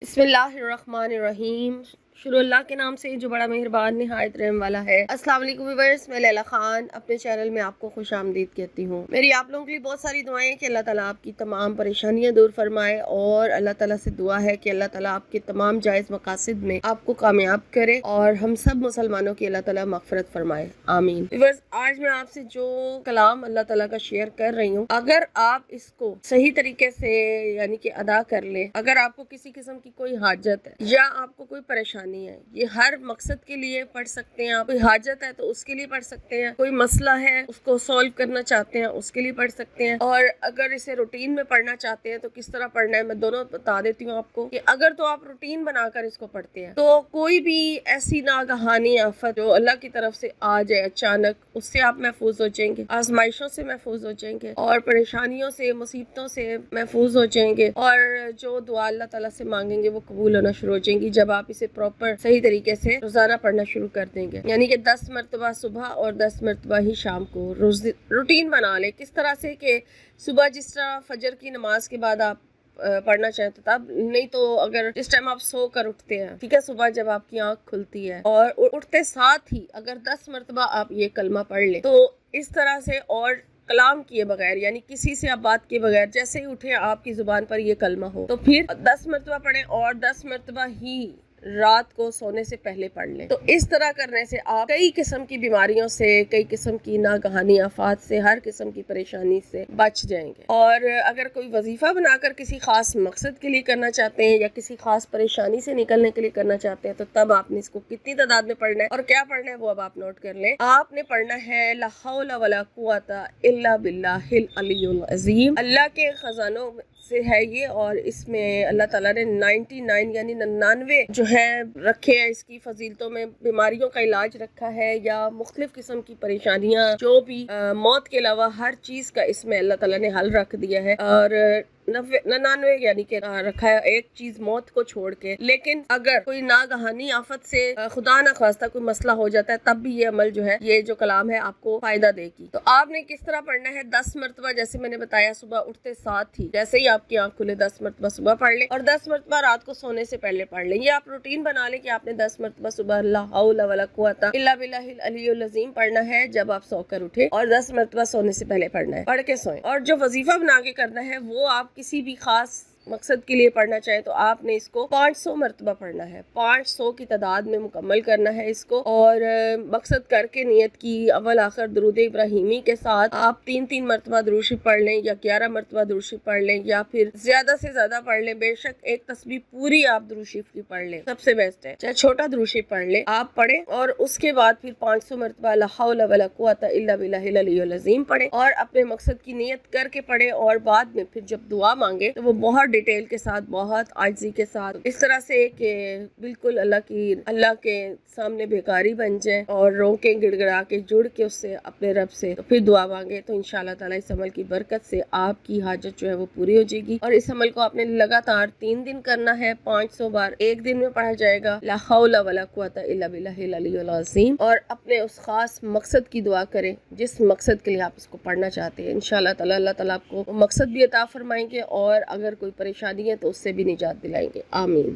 बिस्मिल्लाहिर्रहमानिर्रहीम। शुरू अल्लाह के नाम से जो बड़ा मेहरबान निहायत रहम वाला है। अस्सलाम वालेकुम व्यूअर्स, मैं लैला खान अपने चैनल में आपको खुश आमदीद कहती हूँ। मेरी आप लोगों के लिए बहुत सारी दुआएं कि अल्लाह ताला आपकी तमाम परेशानियां दूर फरमाए और अल्लाह ताला से दुआ है कि अल्लाह ताला आपके तमाम जायज़ मकासद में आपको कामयाब करे और हम सब मुसलमानों की अल्लाह ताला मग़फ़िरत फरमाए, आमीन। व्यूअर्स, आज मैं आपसे जो कलाम अल्लाह ताला का शेयर कर रही हूँ, अगर आप इसको सही तरीके से यानी कि अदा कर ले, अगर आपको किसी किस्म की कोई हाजत है या आपको कोई परेशानी है, ये हर मकसद के लिए पढ़ सकते हैं आप। कोई हाजत है तो उसके लिए पढ़ सकते हैं, कोई मसला है उसको सॉल्व करना चाहते हैं उसके लिए पढ़ सकते हैं, और अगर इसे रूटीन में पढ़ना चाहते हैं तो किस तरह पढ़ना है मैं दोनों बता देती हूँ आपको। कि अगर तो आप रूटीन बनाकर इसको पढ़ते हैं तो कोई भी ऐसी नागहानी आफत जो अल्लाह की तरफ से आ जाए अचानक, उससे आप महफूज हो जाएंगे, आजमाइशों से महफूज हो जाएंगे और परेशानियों से मुसीबतों से महफूज हो जाएंगे, और जो दुआ अल्लाह ताला से मांगेंगे वो कबूल होना शुरू हो जाएंगी जब आप इसे प्रॉपर सही तरीके से रोजाना पढ़ना शुरू कर देंगे। यानी कि 10 मरतबा सुबह और 10 मरतबा ही शाम को रूटीन बना ले। किस तरह से कि सुबह जिस तरह फजर की नमाज के बाद आप पढ़ना चाहें तो तब, नहीं तो अगर जिस टाइम आप सो कर उठते हैं, ठीक है, सुबह जब आपकी आंख खुलती है और उठते साथ ही अगर 10 मरतबा आप ये कलमा पढ़ ले, तो इस तरह से और कलाम किए बगैर, यानी किसी से आप बात किए बगैर जैसे ही उठे आपकी जुबान पर ये कलमा हो, तो फिर 10 मरतबा पढ़ें और 10 मरतबा ही रात को सोने से पहले पढ़ लें। तो इस तरह करने से आप कई किस्म की बीमारियों से, कई किस्म की नागहानी आफात से, हर किस्म की परेशानी से बच जाएंगे। और अगर कोई वजीफा बनाकर किसी खास मकसद के लिए करना चाहते हैं या किसी खास परेशानी से निकलने के लिए करना चाहते हैं, तो तब आपने इसको कितनी तादाद में पढ़ना है और क्या पढ़ना है वो अब आप नोट कर लें। आपने पढ़ना है ला हौला वला कुव्वता इल्ला बिल्लाहिल अलियुल अज़ीम। अल्लाह के खजानों से है ये, और इसमें अल्लाह ताला ने 99 यानी 99 जो है रखे हैं इसकी फजीलतों में। बीमारियों का इलाज रखा है या मुख्तलिफ किस्म की परेशानियां, जो भी मौत के अलावा हर चीज का इसमें अल्लाह ताला ने हल रख दिया है। और 99 यानी कि रखा है एक चीज मौत को छोड़ के। लेकिन अगर कोई नागहानी आफत से खुदा ना खास्ता कोई मसला हो जाता है, तब भी ये अमल जो है, ये जो कलाम है, आपको फायदा देगी। तो आपने किस तरह पढ़ना है, 10 मरतबा जैसे मैंने बताया सुबह उठते साथ ही, जैसे ही आपकी आंख खुले 10 मरतबा सुबह पढ़ ले और 10 मरतबा रात को सोने से पहले पढ़ ले। ये आप रूटीन बना ले कि आपने 10 मरतबा सुबह ला हौला वला कुव्वता इल्ला बिल्लाहिल अलियुल अज़ीम पढ़ना है जब आप सोकर उठे, और 10 मरतबा सोने से पहले पढ़ना है, पढ़ के सोएं। और जो वजीफा बना के करना है वो आप किसी भी खास मकसद के लिए पढ़ना चाहे तो आपने इसको 500 मरतबा पढ़ना है। 500 की तादाद में मुकम्मल करना है इसको। और मकसद करके नियत की अव्वल आखिर दुरूद इब्राहिमी के साथ आप 3-3 मरतबा दुरूद शरीफ पढ़ लें या 11 मरतबा दुरूद शरीफ पढ़ लें या फिर ज्यादा से ज्यादा पढ़ लें। बेशक एक तस्बीह पूरी आप दुरूद शरीफ की पढ़ लें, सबसे बेस्ट है। चाहे छोटा दुरूद शरीफ पढ़ लें, आप पढ़ें और उसके बाद फिर 500 मरतबा ला हौला वला कुव्वता इल्ला बिल्लाहिल अलियुल अज़ीम पढ़ें और अपने मकसद की नियत करके पढ़ें। और बाद में फिर जब दुआ मांगे तो वो बहुत डिटेल के साथ, बहुत आजिज़ी के साथ, इस तरह से कि बिल्कुल अल्लाह के सामने बेकारी बन जाए और रोके गिड़गिड़ा के जुड़ के उससे अपने रब से, तो फिर दुआ मांगे तो इंशाअल्लाह ताला इस अमल की बरकत से आपकी हाजत जो है वो पूरी हो जाएगी। और इस अमल को आपने लगातार 3 दिन करना है, 500 बार एक दिन में पढ़ा जाएगा ला हौला वला कुव्वता इल्ला बिल्लाहिल अलियुल अज़ीम। और अपने उस खास मकसद की दुआ करें जिस मकसद के लिए आप इसको पढ़ना चाहते हैं। इंशाअल्लाह ताला अल्लाह ताला आपको मकसद भी अता फरमाएंगे और अगर कोई परेशानी है तो उससे भी निजात दिलाएंगे, आमीन।